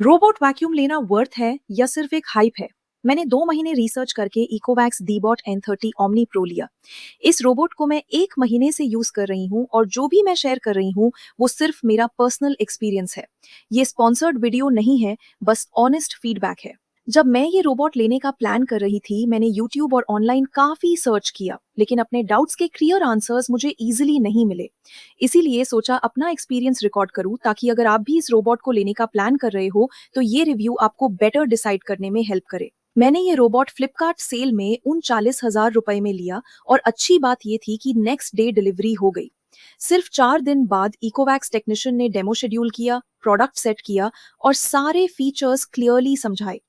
Robot vacuum लेना worth है या सिर्फ एक हाइप है? मैंने 2 महीने रिसर्च करके इकोवैक्स डीबॉट N30 ओमनी प्रो लिया। इस रोबोट को मैं 1 महीने से यूज कर रही हूँ और जो भी मैं शेयर कर रही हूँ वो सिर्फ मेरा पर्सनल एक्सपीरियंस है। ये स्पॉन्सर्ड वीडियो नहीं है, बस ऑनेस्ट फीडबैक है। जब मैं ये रोबोट लेने का प्लान कर रही थी, मैंने यूट्यूब और ऑनलाइन काफी सर्च किया, लेकिन अपने डाउट्स के क्लियर आंसर्स मुझे इजीली नहीं मिले। इसीलिए सोचा अपना एक्सपीरियंस रिकॉर्ड करूं, ताकि अगर आप भी इस रोबोट को लेने का प्लान कर रहे हो तो ये रिव्यू आपको बेटर डिसाइड करने में हेल्प करे। मैंने ये रोबोट फ्लिपकार्ट सेल में 39,000 रुपए में लिया और अच्छी बात ये थी कि नेक्स्ट डे डिलीवरी हो गई। सिर्फ 4 दिन बाद इकोवैक्स टेक्नीशियन ने डेमो शेड्यूल किया, प्रोडक्ट सेट किया और सारे फीचर्स क्लियरली समझाए।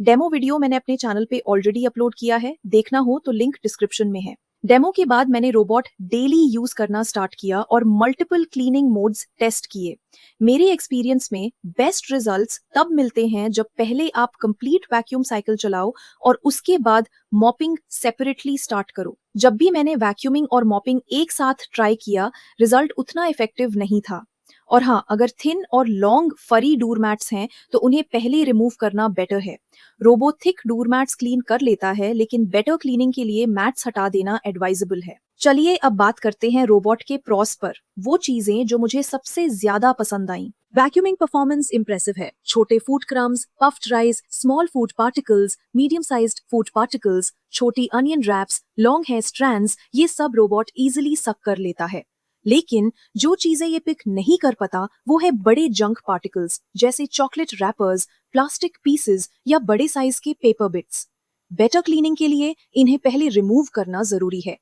डेमो वीडियो मैंने अपने चैनल पे ऑलरेडी अपलोड किया है, देखना हो तो लिंक डिस्क्रिप्शन में है। डेमो के बाद मैंने रोबोट डेली यूज करना स्टार्ट किया और मल्टीपल क्लीनिंग मोड्स टेस्ट किए। मेरे एक्सपीरियंस में बेस्ट रिजल्ट्स तब मिलते हैं जब पहले आप कंप्लीट वैक्यूम साइकिल चलाओ और उसके बाद मॉपिंग सेपरेटली स्टार्ट करो। जब भी मैंने वैक्यूमिंग और मॉपिंग एक साथ ट्राई किया, रिजल्ट उतना इफेक्टिव नहीं था। और हाँ, अगर थिन और लॉन्ग फरी डोरमैट्स हैं तो उन्हें पहले रिमूव करना बेटर है। रोबो थिक डोरमैट्स क्लीन कर लेता है, लेकिन बेटर क्लीनिंग के लिए मैट्स हटा देना एडवाइजेबल है। चलिए अब बात करते हैं रोबोट के प्रॉस पर, वो चीजें जो मुझे सबसे ज्यादा पसंद आई। वैक्यूमिंग परफॉर्मेंस इंप्रेसिव है। छोटे food crumbs, puffed rice, small food particles, medium sized food particles, छोटी onion wraps, long hair strands, ये सब रोबोट इजिली सक कर लेता है। लेकिन जो चीजें ये पिक नहीं कर पाता वो है बड़े जंक पार्टिकल्स, जैसे चॉकलेट रैपर्स, प्लास्टिक पीसेस या बड़े साइज के पेपर बिट्स। बेटर क्लीनिंग के लिए इन्हें पहले रिमूव करना जरूरी है।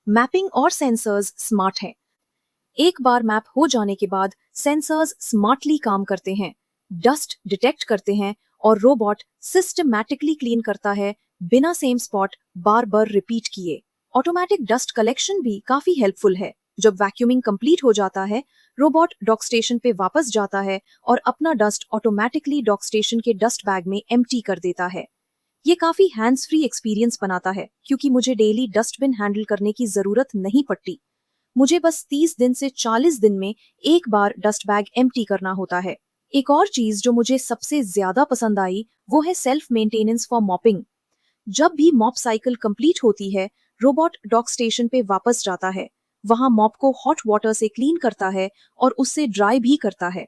मैपिंग और सेंसर्स स्मार्ट हैं। एक बार मैप हो जाने के बाद सेंसर्स स्मार्टली काम करते हैं, डस्ट डिटेक्ट करते हैं और रोबोट सिस्टमैटिकली क्लीन करता है बिना सेम स्पॉट बार बार रिपीट किए। ऑटोमेटिक डस्ट कलेक्शन भी काफी हेल्पफुल है। जब वैक्यूमिंग कंप्लीट हो जाता है, रोबोट डॉक स्टेशन पे वापस जाता है और अपना डस्ट ऑटोमेटिकली डॉक स्टेशन के डस्ट बैग में एम्प्टी कर देता है। ये काफी हैंड्स फ्री एक्सपीरियंस बनाता है, क्योंकि मुझे डेली डस्टबिन हैंडल करने की जरूरत नहीं पड़ती। मुझे बस 30 दिन से 40 दिन में एक बार डस्ट बैग एम्प्टी करना होता है। एक और चीज जो मुझे सबसे ज्यादा पसंद आई वो है सेल्फ मेंटेनेंस फॉर मॉपिंग। जब भी मॉप साइकिल कंप्लीट होती है, रोबोट डॉक स्टेशन पे वापस जाता है, वहां मॉप को हॉट वाटर से क्लीन करता है और उससे ड्राई भी करता है।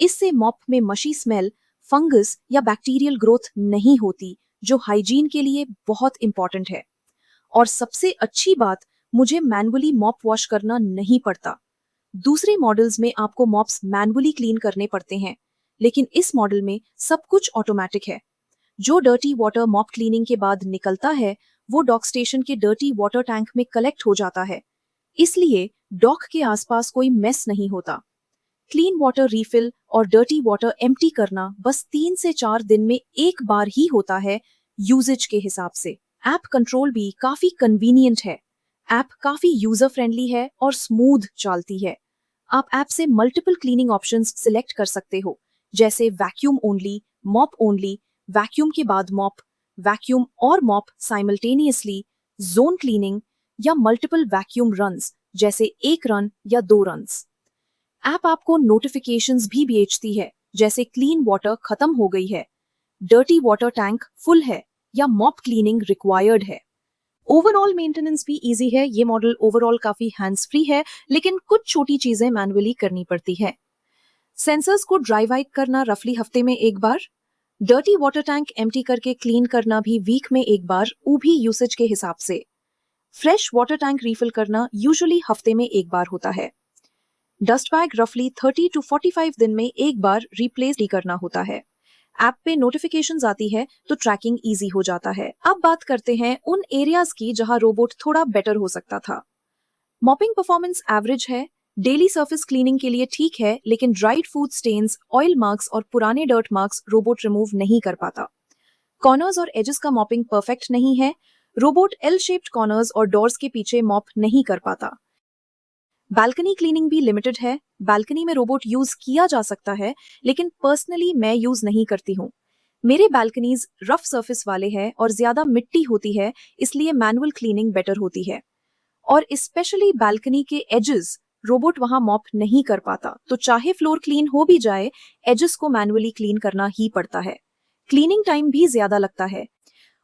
इससे मॉप में मशी स्मेल, फंगस या बैक्टीरियल ग्रोथ नहीं होती, जो हाइजीन के लिए बहुत इंपॉर्टेंट है। और सबसे अच्छी बात, मुझे मैनुअली मॉप वॉश करना नहीं पड़ता। दूसरे मॉडल्स में आपको मॉप्स मैनुअली क्लीन करने पड़ते हैं, लेकिन इस मॉडल में सब कुछ ऑटोमेटिक है। जो डर्टी वाटर मॉप क्लीनिंग के बाद निकलता है वो डॉक स्टेशन के डर्टी वाटर टैंक में कलेक्ट हो जाता है, इसलिए डॉक के आसपास कोई मेस नहीं होता। क्लीन वाटर रीफिल और डर्टी वाटर एम्प्टी करना बस 3 से 4 दिन में एक बार ही होता है, यूजेज के हिसाब से। ऐप कंट्रोल भी काफी कन्वीनियंट है। ऐप काफी यूजर फ्रेंडली है और स्मूथ चलती है। आप ऐप से मल्टीपल क्लीनिंग ऑप्शंस सिलेक्ट कर सकते हो, जैसे vacuum only, mop only, vacuum के बाद मॉप, वैक्यूम और मॉप साइमल्टेनियसली, जोन क्लीनिंग या मल्टीपल वैक्यूम रन्स, जैसे 1 रन या 2 रन्स। ऐप आपको नोटिफिकेशंस भी भेजती है, जैसे क्लीन वाटर खत्म हो गई है, डर्टी वाटर टैंक फुल है या मॉप क्लीनिंग रिक्वायर्ड है। ओवरऑल मेंटेनेंस भी इजी है। ये मॉडल ओवरऑल काफी हैंड्स फ्री है, लेकिन कुछ छोटी चीजें मैनुअली करनी पड़ती है। सेंसर्स को ड्राई वाइप करना रफली हफ्ते में एक बार, डर्टी वाटर टैंक एम्प्टी करके क्लीन करना भी वीक में एक बार, वो भी यूसेज के हिसाब से। फ्रेश वाटर टैंक रीफिल करना यूजुअली हफ्ते में एक बार होता है। डस्ट बैग रफली 30 to 45 दिन में एक बार रिप्लेस ही करना होता है। ऐप पे नोटिफिकेशंस आती है तो ट्रैकिंग इजी हो जाता है। अब बात करते हैं उन एरियाज की जहां रोबोट थोड़ा बेटर हो सकता था। मॉपिंग परफॉर्मेंस एवरेज है, डेली सरफेस क्लीनिंग के लिए ठीक है, लेकिन dried food stains, oil marks और पुराने डर्ट मार्क्स रोबोट रिमूव नहीं कर पाता। कॉर्नर्स और एजेस का मॉपिंग परफेक्ट नहीं है। रोबोट एल शेप्ड कॉर्नर्स और डोर्स के पीछे मॉप नहीं कर पाता। बालकनी क्लीनिंग भी लिमिटेड है। बालकनी में रोबोट यूज किया जा सकता है, लेकिन पर्सनली मैं यूज नहीं करती हूँ। मेरे बालकनीज रफ सरफेस वाले हैं और ज्यादा मिट्टी होती है, इसलिए मैनुअल क्लीनिंग बेटर होती है। और स्पेशली बालकनी के एजेस रोबोट वहां मॉप नहीं कर पाता, तो चाहे फ्लोर क्लीन हो भी जाए, एजेस को मैनुअली क्लीन करना ही पड़ता है। क्लीनिंग टाइम भी ज्यादा लगता है।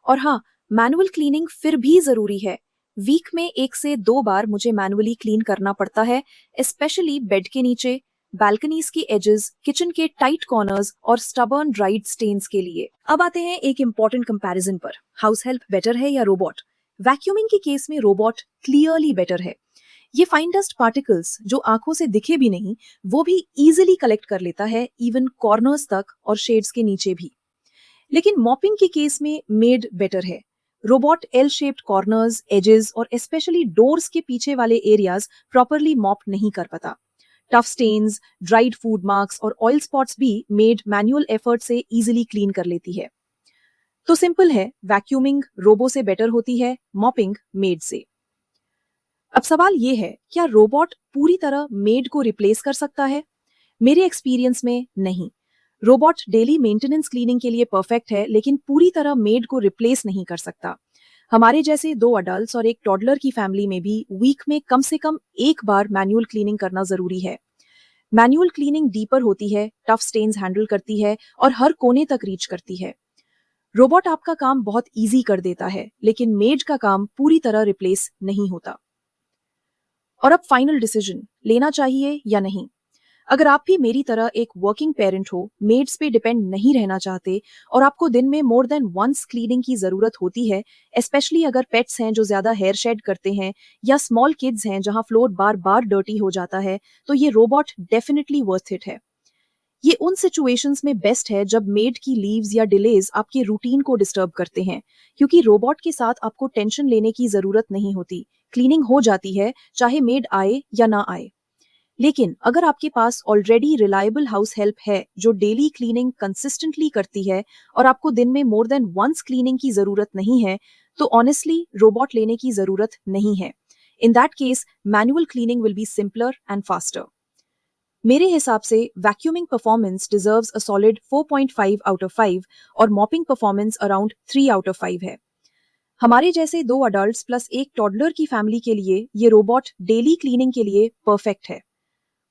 और हाँ, मैनुअल क्लीनिंग फिर भी जरूरी है। वीक में 1 से 2 बार मुझे मैनुअली क्लीन करना पड़ता है, स्पेशली बेड के नीचे, बालकनीज की एजेस, किचन के टाइट कॉर्नर्स और स्टबर्न ड्राइड स्टेन्स के लिए। अब आते हैं एक इंपॉर्टेंट कंपैरिजन पर। हाउस हेल्प बेटर है या रोबोट? वैक्यूमिंग के केस में रोबोट क्लियरली बेटर है। ये फाइन डस्ट पार्टिकल्स जो आंखों से दिखे भी नहीं, वो भी इजीली कलेक्ट कर लेता है, इवन कॉर्नर्स तक और शेड्स के नीचे भी। लेकिन मॉपिंग के केस में मेड बेटर है। Robot L shaped corners, edges और स्पेशली डोर्स के पीछे वाले एरियाज प्रॉपरली मॉप नहीं कर पाता। Tough stains, dried food marks और ऑयल स्पॉट्स भी मेड मैनुअल एफर्ट से इजीली क्लीन कर लेती है। तो सिंपल है, वैक्यूमिंग रोबो से बेटर होती है, मॉपिंग मेड से। अब सवाल ये है, क्या रोबोट पूरी तरह मेड को रिप्लेस कर सकता है? मेरे एक्सपीरियंस में नहीं। रोबोट डेली मेंटेनेंस क्लीनिंग के लिए परफेक्ट है, लेकिन पूरी तरह मेड को रिप्लेस नहीं कर सकता। हमारे जैसे 2 अडल्ट्स और एक टॉडलर की फैमिली में भी वीक में कम से कम 1 बार मैनुअल क्लीनिंग करना जरूरी है। मैनुअल क्लीनिंग डीपर होती है, टफ स्टेन्स हैंडल करती है और हर कोने तक रीच करती है। रोबोट आपका काम बहुत इजी कर देता है, लेकिन मेड का काम पूरी तरह रिप्लेस नहीं होता। और अब फाइनल डिसीजन, लेना चाहिए या नहीं। अगर आप भी मेरी तरह एक वर्किंग पेरेंट हो, मेड्स पे डिपेंड नहीं रहना चाहते और आपको दिन में मोर देन वंस क्लीनिंग की जरूरत होती है, स्पेशली अगर पेट्स हैं जो ज्यादा हेयर शेड करते हैं या स्मॉल किड्स हैं जहां फ्लोर बार बार डर्टी हो जाता है, तो ये रोबोट डेफिनेटली वर्थ इट है। ये उन सिचुएशंस में बेस्ट है जब मेड की लीव्स या डिलेज आपके रूटीन को डिस्टर्ब करते हैं, क्योंकि रोबोट के साथ आपको टेंशन लेने की जरूरत नहीं होती। क्लीनिंग हो जाती है, चाहे मेड आए या ना आए। लेकिन अगर आपके पास ऑलरेडी रिलायबल हाउस हेल्प है जो डेली क्लीनिंग कंसिस्टेंटली करती है और आपको दिन में मोर देन वंस क्लीनिंग की जरूरत नहीं है, तो ऑनेस्टली रोबोट लेने की जरूरत नहीं है। In that case manual cleaning will be simpler and faster. मेरे हिसाब से vacuuming performance deserves a solid 4.5 out of 5 और mopping performance around 3 out of 5 है। हमारे जैसे 2 अडल्ट्स प्लस एक टॉडलर की फैमिली के लिए ये रोबोट डेली क्लीनिंग के लिए परफेक्ट है।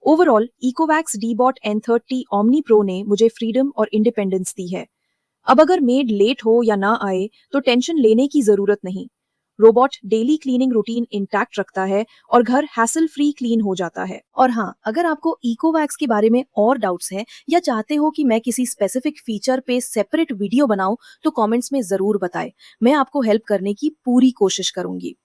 Overall Ecovacs Deebot N30 Omni Pro ने मुझे फ्रीडम और इंडिपेंडेंस दी है। अब अगर मेड लेट हो या ना आए तो टेंशन लेने की जरूरत नहीं। Robot daily cleaning routine intact रखता है और घर हैसल फ्री क्लीन हो जाता है। और हाँ, अगर आपको इकोवैक्स के बारे में और डाउट्स हैं या चाहते हो कि मैं किसी स्पेसिफिक फीचर पे सेपरेट वीडियो बनाऊं, तो कमेंट्स में जरूर बताएं। मैं आपको हेल्प करने की पूरी कोशिश करूंगी।